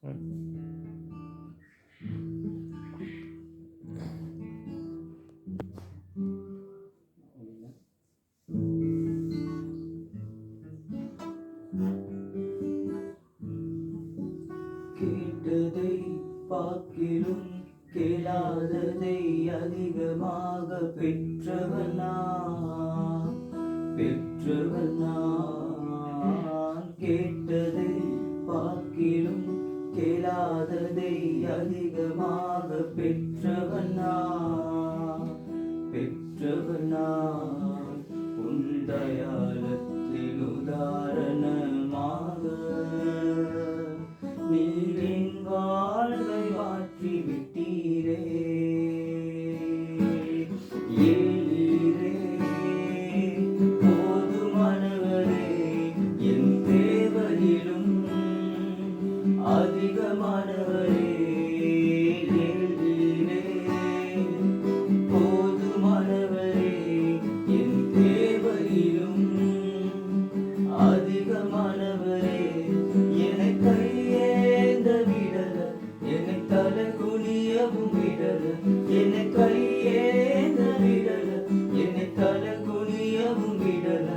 கேட்டதை பார்க்கிலும் கேளாததை அதிகமாக பெற்றவன் கேட்டதை பார்க்கிலும் கேளாததை அதிகமாக பெற்றவன் உன் தயாளத்தில் உதாரணமாக நீர் என் வாழ்வை மாற்றி விட்டீரே. ஏழீரே போதுமானவரே, என் தேவையிலும் அதிகமானவரே. ஏழீரே போதுமானவரே, என் தேவையிலும் அதிகமானவரே. என்னை கையேந்த விடல, என்னை தலை குனியவும் விடல, என்னை கையேந்த விடல, என்னை தலை குனியவும் விடல.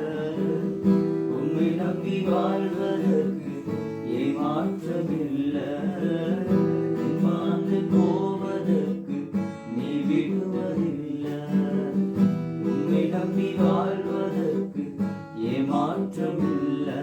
உம்மை நம்பி வாழ்வதற்கு ஏமாற்றமில்லை, மாந்து போவதற்கு நீ விடுவதில்லை. உம்மை நம்பி வாழ்வதற்கு ஏமாற்றமில்லை.